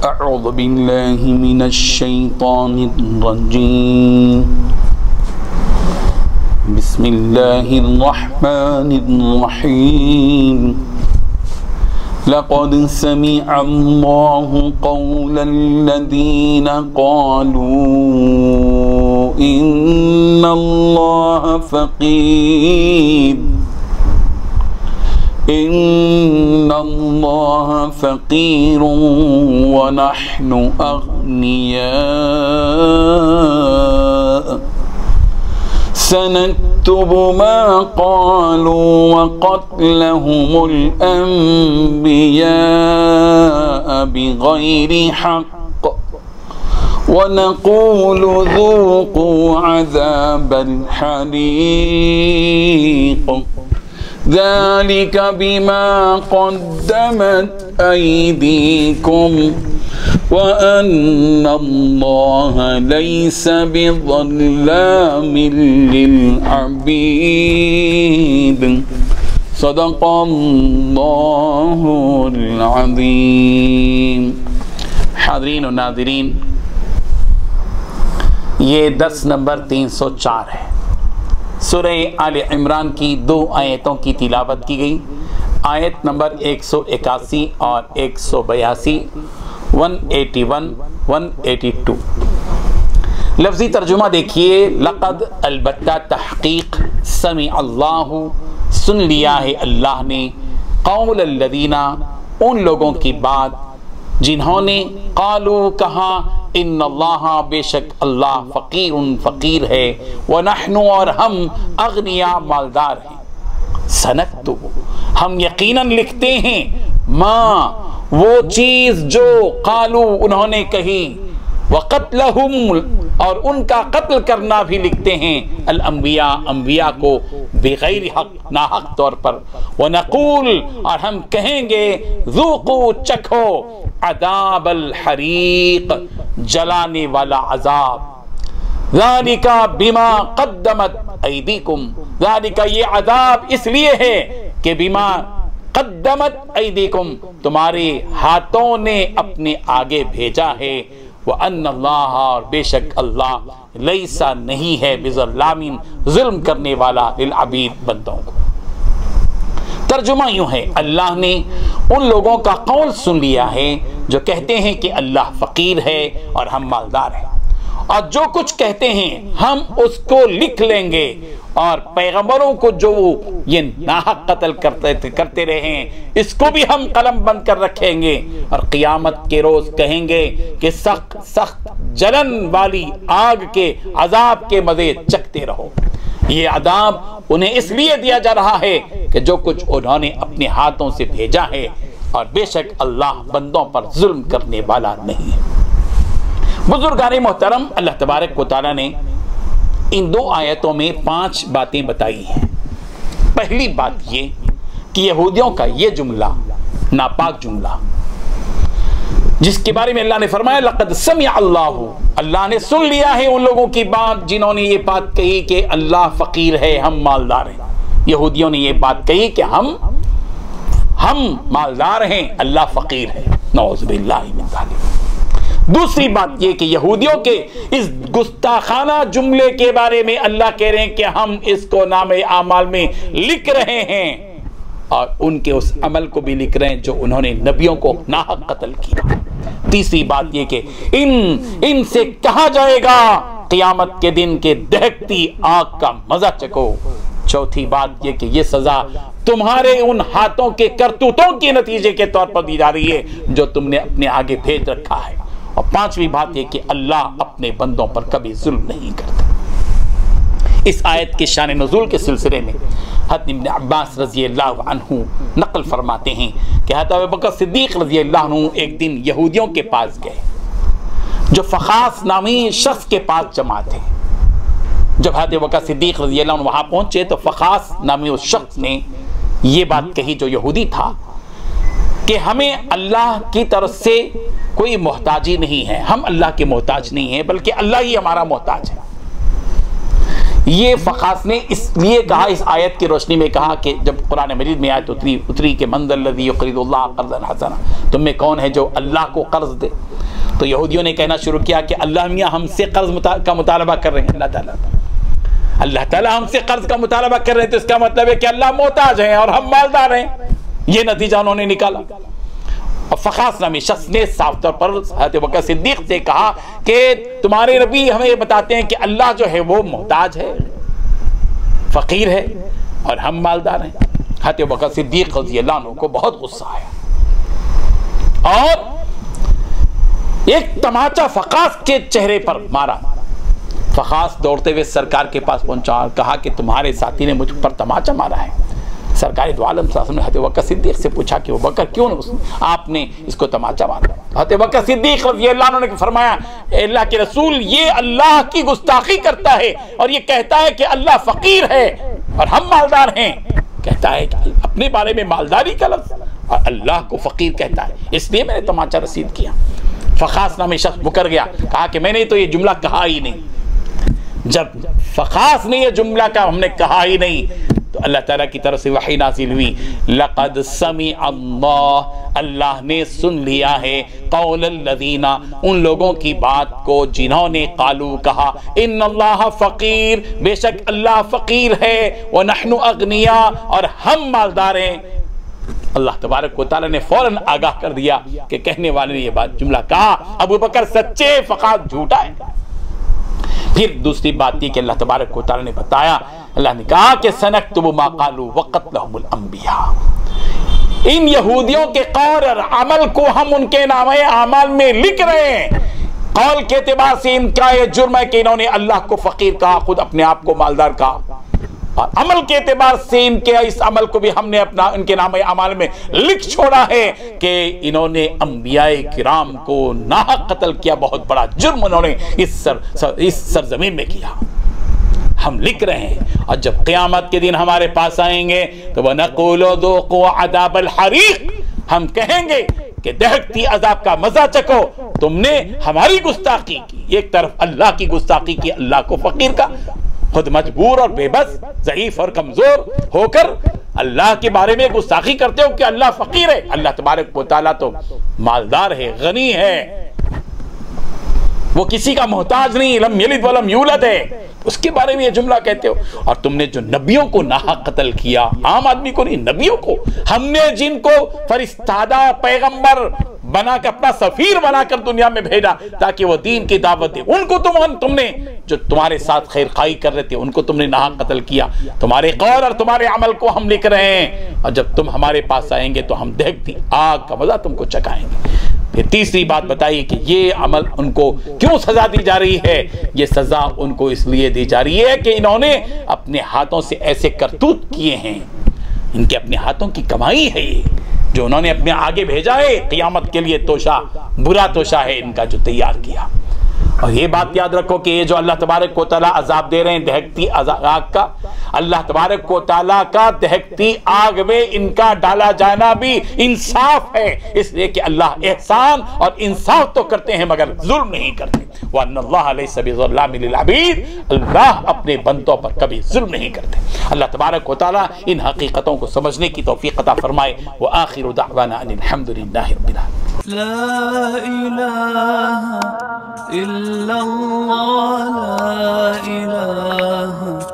اعوذ باللہ من الشیطان الرجیم بسم اللہ الرحمن الرحیم لقد سمع اللہ قول الذین قالوا ان اللہ فقیر ان اللہ فقیر ونحن اغنیاء سنكتب ما قالوا وقتلهم الأنبياء بغير حق ونقول ذوقوا عذاب الحريق ذلك بما قدمت أيديكم وأن الله ليس بظلام للعبيد صدق الله العظيم. حاضرین و ناظرین، یہ درس نمبر 304 ہے. سورہ آل عمران کی 2 آیتوں کی تلاوت کی گئی. آیت نمبر 181 اور 182، 181 182. لفظی ترجمہ دیکھیے. لقد البتہ تحقیق، سمع اللہ سن لیا ہے اللہ نے، قول الذین ان لوگوں کی بات جنہوں نے قالوا کہا ان اللہ بے شک اللہ فقیر فقیر ہے، ونحن اور ہم اغنیا مالدار ہیں. سنکتب ہم یقیناً لکھتے ہیں، ما وہ چیز جو قالو انہوں نے کہی، وقتلہم اور ان کا قتل کرنا بھی لکھتے ہیں، الانبیاء انبیاء کو، بغیر حق ناحق طور پر، ونقول اور ہم کہیں گے، ذوقوا چکھو، عذاب الحریق جلانے والا عذاب. ذالک بما قدمت ایدیکم، ذالک یہ عذاب اس لیے ہے کہ بما قدمت ایدیکم تمہارے ہاتھوں نے اپنے آگے بھیجا ہے، وَأَنَّ اللَّهَ اور بے شک اللہ لیسا نہیں ہے بظلام ظلم کرنے والا للعبید بندوں کو. ترجمہ یوں ہے، اللہ نے ان لوگوں کا قول سن لیا ہے جو کہتے ہیں کہ اللہ فقیر ہے اور ہم مالدار ہیں، اور جو کچھ کہتے ہیں ہم اس کو لکھ لیں گے، اور پیغمبروں کو جو یہ ناحق قتل کرتے رہے ہیں اس کو بھی ہم قلم بند کر رکھیں گے، اور قیامت کے روز کہیں گے کہ سخت سخت جلن والی آگ کے عذاب کے مزے چکھتے رہو. یہ عذاب انہیں اس لیے دیا جا رہا ہے کہ جو کچھ انہوں نے اپنے ہاتھوں سے بھیجا ہے، اور بے شک اللہ بندوں پر ظلم کرنے والا نہیں ہے. بزرگان محترم، اللہ تبارک و تعالیٰ نے ان 2 آیتوں میں 5 باتیں بتائی ہیں. پہلی بات یہ کہ یہودیوں کا یہ جملہ ناپاک جملہ جس کے بارے میں اللہ نے فرمایا لقد سمع اللہ، اللہ نے سن لیا ہے ان لوگوں کی بات جنہوں نے یہ بات کہی کہ اللہ فقیر ہے ہم مالدار ہیں. یہودیوں نے یہ بات کہی کہ ہم مالدار ہیں اللہ فقیر ہے، نعوذ باللہ من ذالک. دوسری بات یہ کہ یہودیوں کے اس گستاخانہ جملے کے بارے میں اللہ کہہ رہے ہیں کہ ہم اس کو نام اعمال میں لکھ رہے ہیں، اور ان کے اس عمل کو بھی لکھ رہے ہیں جو انہوں نے نبیوں کو ناحق قتل کیا. تیسری بات یہ کہ ان سے کہا جائے گا قیامت کے دن کے دہکتی آگ کا مزہ چکھو. چوتھی بات یہ کہ یہ سزا تمہارے ان ہاتھوں کے کرتوتوں کے نتیجے کے طور پر دی جا رہی ہے جو تم نے اپنے آگے بھیج رکھا ہے. اور پانچویں بات یہ کہ اللہ اپنے بندوں پر کبھی ظلم نہیں کرتا. اس آیت کے شان نزول کے سلسلے میں حضرت ابن عباس رضی اللہ عنہ نقل فرماتے ہیں کہ حضرت ابوبکر صدیق رضی اللہ عنہ ایک دن یہودیوں کے پاس گئے جو فخاس نامی شخص کے پاس جمع تھے. جب حضرت ابوبکر صدیق رضی اللہ عنہ وہاں پہنچے تو فخاس نامی اس شخص نے یہ بات کہی جو یہودی تھا کہ ہمیں اللہ کی طرف سے کوئی محتاجی نہیں ہے، ہم اللہ کے محتاج نہیں ہیں بلکہ اللہ ہی ہمارا محتاج ہے. یہ فخاص نے اس لیے کہا، اس آیت کی روشنی میں کہا کہ جب قرآن مجید میں آیت اتری کہ من ذا الذی یقرض اللہ قرضا حسنا، تم میں کون ہے جو اللہ کو قرض دے؟ تو یہودیوں نے کہنا شروع کیا کہ اللہ میاں ہم سے قرض کا مطالبہ کر رہے ہیں، اللہ تعالیٰ ہم سے قرض کا مطالبہ کر رہے ہیں، تو اس کا مطلب ہے کہ اللہ محتاج ہیں اور ہم مالدار ہیں۔ یہ نتیجہ انہوں نے نکالا۔ اور فخاص نامی شخص نے صاف طور پر حضرت بکر صدیق سے کہا کہ تمہارے نبی ہمیں یہ بتاتے ہیں کہ اللہ جو ہے وہ محتاج ہے، فقیر ہے، اور ہم مالدار ہیں۔ حضرت بکر صدیق رضی اللہ عنہ کو بہت غصہ آیا اور ایک تماچا فخاص کے چہرے پر مارا۔ فخاص دوڑتے ہوئے سرکار کے پاس پہنچا اور کہا کہ تمہارے ساتھی نے مجھ پر تماچا مارا ہے۔ سرکار دو عالم صلی اللہ علیہ وسلم نے حضرت بکر صدیق سے پوچھا کہ وہ بکر کیوں آپ نے اس کو تماچا مارا؟ حضرت بکر صدیق رضی اللہ عنہ نے فرمایا، اے اللہ کے رسول، یہ اللہ کی گستاخی کرتا ہے اور یہ کہتا ہے کہ اللہ فقیر ہے اور ہم مالدار ہیں۔ کہتا ہے کہ اپنے بارے میں مالداری کا لفظ اور اللہ کو فقیر کہتا ہے، اس لیے میں نے تماچا رسید کیا۔ فخاص نامی شخص مکر گیا، کہا کہ میں نے تو یہ جملہ کہا ہی نہیں۔ جب فخاص نے یہ جملہ کا ہم نے کہا ہی نہیں تو اللہ تعالیٰ کی طرف سے وحی نازل ہوئی، لقد سمع اللہ نے سن لیا ہے قول الذین، ان لوگوں کی بات کو جنہوں نے قالو کہا، ان اللہ فقیر، بے شک اللہ فقیر ہے، ونحن اغنیاء، اور ہم مالدار ہیں۔ اللہ تبارک و تعالیٰ نے فوراً آگاہ کر دیا کہ کہنے والے نے یہ بات جملہ کہا ابو بکر سچے، فخاص جھوٹا ہے۔ پھر دوسری بات تھی کہ اللہ تبارک و تعالیٰ نے بتایا، اللہ نے کہا کہ سنکتب ما قالوا وقتلہم الانبیاء، ان یہودیوں کے قول اور عمل کو ہم ان کے نامہ اعمال میں لکھ رہے ہیں۔ قول کے اعتبار سے ان کا یہ جرم ہے کہ انہوں نے اللہ کو فقیر کہا، خود اپنے آپ کو مالدار کہا، اور عمل کے اعتبار سے ان کے اس عمل کو بھی ہم نے ان کے نامہ اعمال میں لکھ چھوڑا ہے کہ انہوں نے انبیاء کرام کو ناحق قتل کیا، بہت بڑا جرم انہوں نے اس سرزمین میں کیا، ہم لکھ رہے ہیں۔ اور جب قیامت کے دن ہمارے پاس آئیں گے تو وَنَقُولُ ذُوقُوا عَذَابَ الْحَرِيقِ، ہم کہیں گے کہ دہکتی عذاب کا مزہ چکو، تم نے ہماری گستاخی کی۔ ایک طرف اللہ کی گستاخی کی، اللہ کو فقیر کا، خود مجبور اور بے بس، ضعیف اور کمزور ہو کر اللہ کے بارے میں گستاخی کرتے ہو کہ اللہ فقیر ہے۔ اللہ تبارک و تعالیٰ تو مالدار ہے، غنی ہے، وہ کسی کا محتاج نہیں، لم یلد ولم یولد ہے، اس کے بارے میں یہ جملہ کہتے ہو۔ اور تم نے جو نبیوں کو ناحق قتل کیا، عام آدمی کو نہیں، نبیوں کو، ہم نے جن کو فرستادہ پیغمبر بنا کر، اپنا سفیر بنا کر دنیا میں بھیجا تاکہ وہ دین کی دعوت دے، ان کو تم نے جو تمہارے ساتھ خیر خواہی کر رہے تھے ان کو تم نے ناحق قتل کیا۔ تمہارے قول اور تمہارے عمل کو ہم لکھ رہے ہیں، اور جب تم ہمارے پاس آئیں گے تو ہم دہکتی آگ کا مزہ تم کو چکھائیں گے۔ پھر تیسری بات بتائی کہ یہ عمل ان کو کیوں سزا دی جا رہی ہے؟ یہ سزا ان کو اس لیے دی جا رہی ہے کہ انہوں نے اپنے ہاتھوں سے ایسے کرتوت کیے ہیں، ان کے اپنے ہاتھوں کی کمائی ہے یہ، جو انہوں نے اپنے آگے بھیجا ہے، قیامت کے لیے توشہ، برا توشہ ہے ان کا جو تیار کیا۔ اور یہ بات یاد رکھو کہ یہ جو اللہ تبارک و تعالیٰ عذاب دے رہے ہیں دہکتی آگ کا، اللہ تبارک و تعالیٰ کا دہکتی آگ میں ان کا ڈالا جانا بھی انصاف ہے، اس لیے کہ اللہ احسان اور انصاف تو کرتے ہیں مگر ظلم نہیں کرتے۔ وَأَنَّ اللَّهَ لَيْسَ بِظَلَّامٍ لِلْعَبِيدِ، اللہ اپنے بندوں پر کبھی ظلم نہیں کرتے۔ اللہ تبارک و تعالیٰ ان حقیقتوں کو سمجھنے کی توفیق عطا فرمائے۔ وآخر دعوانا ان الحمد للہ رب العالمین۔ لا إله إلا الله، لا إله